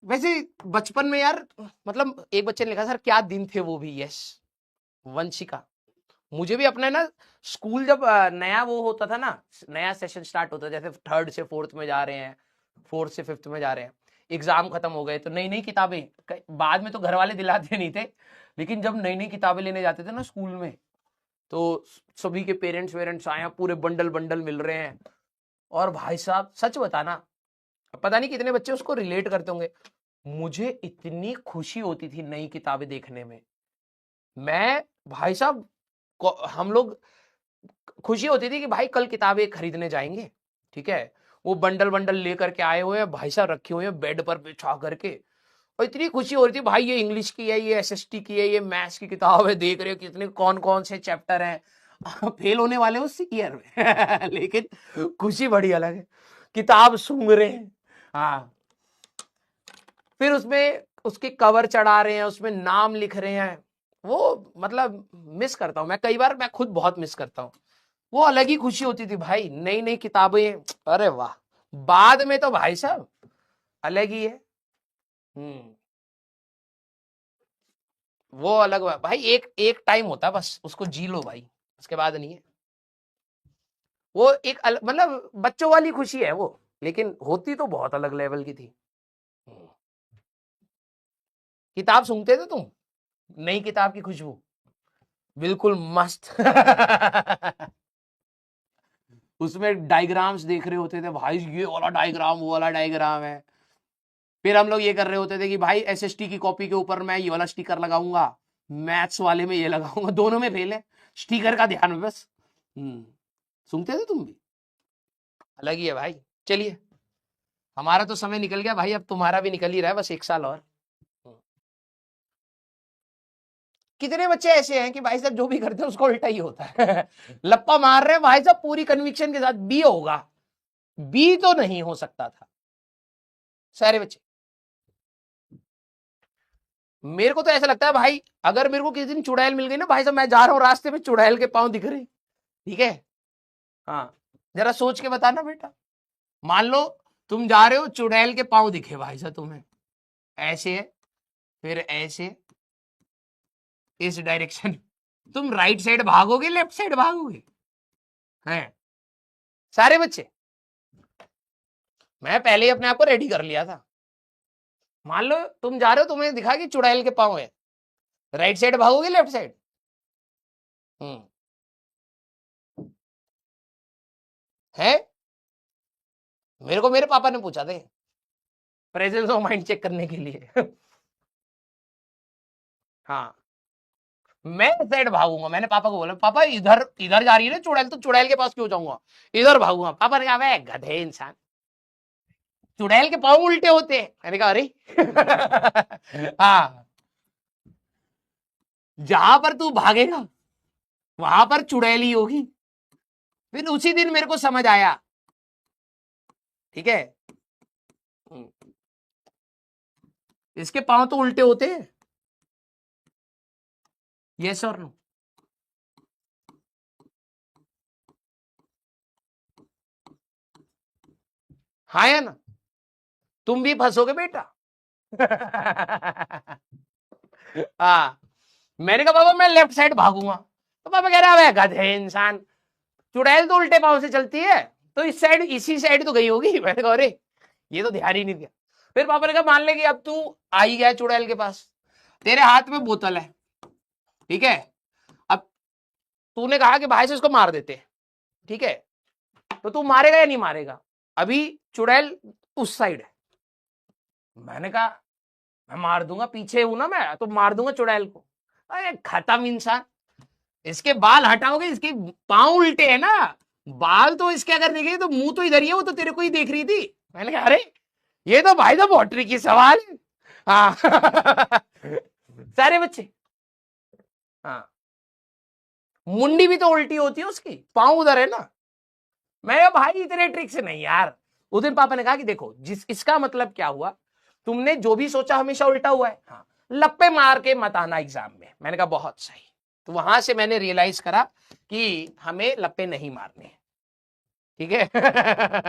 वैसे बचपन में यार, मतलब एक बच्चे ने लिखा सर क्या दिन थे वो भी। यस, वंशिका। मुझे भी अपने ना स्कूल जब नया वो होता था ना, नया सेशन स्टार्ट होता, जैसे थर्ड से फोर्थ में जा रहे हैं, फोर्थ से फिफ्थ में जा रहे हैं, एग्जाम खत्म हो गए तो नई नई किताबें, बाद में तो घर वाले दिलाते नहीं थे, लेकिन जब नई नई किताबें लेने जाते थे ना स्कूल में, तो सभी के पेरेंट्स वेरेंट्स आए, पूरे बंडल बंडल मिल रहे हैं। और भाई साहब सच बताना, पता नहीं कितने बच्चे उसको रिलेट करते होंगे, मुझे इतनी खुशी होती थी नई किताबें देखने में। मैं भाई साहब, हम लोग, खुशी होती थी कि भाई कल किताबें खरीदने जाएंगे, ठीक है। वो बंडल बंडल लेकर के आए हुए हैं भाई साहब, रखे हुए हैं बेड पर बिछा करके, और इतनी खुशी हो रही थी भाई, ये इंग्लिश की है, ये एसएसटी की है, ये मैथ्स की किताब है, देख रहे हो कितने कौन कौन से चैप्टर हैं। फेल होने वाले उस ईयर में लेकिन खुशी बड़ी अलग है, किताब सूंघ रहे हैं। हाँ, फिर उसमें उसके कवर चढ़ा रहे हैं, उसमें नाम लिख रहे हैं, वो मतलब मिस करता हूं मैं, कई बार मैं खुद बहुत मिस करता हूँ। वो अलग ही खुशी होती थी भाई, नई नई किताबें, अरे वाह। बाद में तो भाई साहब अलग ही है। हम्म, वो अलग बात भाई, एक एक टाइम होता है बस, उसको जी लो भाई, उसके बाद नहीं है। वो एक मतलब बच्चों वाली खुशी है वो, लेकिन होती तो बहुत अलग लेवल की थी। हम्म। किताब सुनते थे तुम, नई किताब की खुशबू बिल्कुल मस्त। उसमें डायग्राम्स देख रहे होते थे भाई, ये वाला डायग्राम वो वाला डायग्राम है। फिर हम लोग ये कर रहे होते थे कि भाई एसएसटी की कॉपी के ऊपर मैं ये वाला स्टिकर लगाऊंगा, मैथ्स वाले में ये लगाऊंगा, दोनों में फेल है, स्टिकर का ध्यान में बस। सुनते थे तुम भी, अलग ही है भाई। चलिए, हमारा तो समय निकल गया भाई, अब तुम्हारा भी निकल ही रहा है, बस एक साल और। हम्म। कितने बच्चे ऐसे हैं कि भाई साहब जो भी करते हैं उसको उल्टा ही होता है। लप्पा मार रहे हैं भाई साहब पूरी कन्विक्शन के साथ, बी होगा, बी तो नहीं हो सकता था सारे बच्चे। मेरे को तो ऐसा लगता है भाई, अगर मेरे को किसी दिन चुड़ैल मिल गई ना भाई साहब, मैं जा रहा हूं रास्ते में, चुड़ैल के पांव दिख रहे, ठीक है। हाँ, जरा सोच के बताना बेटा, मान लो तुम जा रहे हो, चुड़ैल के पांव दिखे भाई साहब तुम्हें, ऐसे है, फिर ऐसे, इस डायरेक्शन, तुम राइट साइड भागोगे लेफ्ट साइड भागोगे? हैं सारे बच्चे, मैं पहले ही अपने आप को रेडी कर लिया था। मान लो तुम जा रहे हो, तुम्हें दिखा कि चुड़ैल के पांव है, राइट साइड भागोगे लेफ्ट साइड? हम्म, है। मेरे को मेरे पापा ने पूछा थे, प्रेजेंस ऑफ माइंड चेक करने के लिए। हाँ, मैं साइड भागूंगा, मैंने पापा को बोला पापा इधर इधर जा रही है ना चुड़ैल, तो चुड़ैल के पास क्यों जाऊंगा, इधर भागूंगा। पापा ने कहा मैं गधे इंसान, चुड़ैल के पांव उल्टे होते हैं। मैंने कहा अरे। हाँ, जहां पर तू भागेगा वहां पर चुड़ैल ही होगी। फिर उसी दिन मेरे को समझ आया, ठीक है। इसके पांव तो उल्टे होते हैं, यस और नो? हाँ या ना? तुम भी फंसोगे बेटा। हाँ, मैंने कहा पापा मैं लेफ्ट साइड भागूंगा, तो पापा कह रहा है गधे इंसान, चुड़ैल तो उल्टे पांव से चलती है, तो इस साइड इसी साइड तो गई होगी। मैंने कहा अरे, ये तो ध्यान ही नहीं दिया। फिर पापा ने कहा मान ले कि अब तू आ ही गया चुड़ैल के पास, तेरे हाथ में बोतल है, ठीक है। अब तूने कहा कि भाई से इसको मार देते, ठीक है, तो तू मारेगा या नहीं मारेगा? अभी चुड़ैल उस साइड है। मैंने कहा मैं मार दूंगा, पीछे हूं ना मैं, तो मार दूंगा चुड़ैल को। अरे खत्म इंसान, इसके बाल हटाओगे, इसके पांव उल्टे है ना, बाल तो इसके अगर देखे तो मुंह तो इधर ही है, वो तो तेरे को ही देख रही थी। मैंने कहा अरे, ये तो भाई तो बहुत ट्रिकी सवाल है। हाँ। सारे बच्चे, हाँ, मुंडी भी तो उल्टी होती है उसकी, पांव उधर है ना। मैं कहा भाई इतने ट्रिक से नहीं यार। उस दिन पापा ने कहा कि देखो जिस इसका मतलब क्या हुआ, तुमने जो भी सोचा हमेशा उल्टा हुआ है, हाँ, लप्पे मार के मत आना एग्जाम में। मैंने कहा बहुत सही। तो वहां से मैंने रियलाइज करा कि हमें लप्पे नहीं मारने, ठीक है।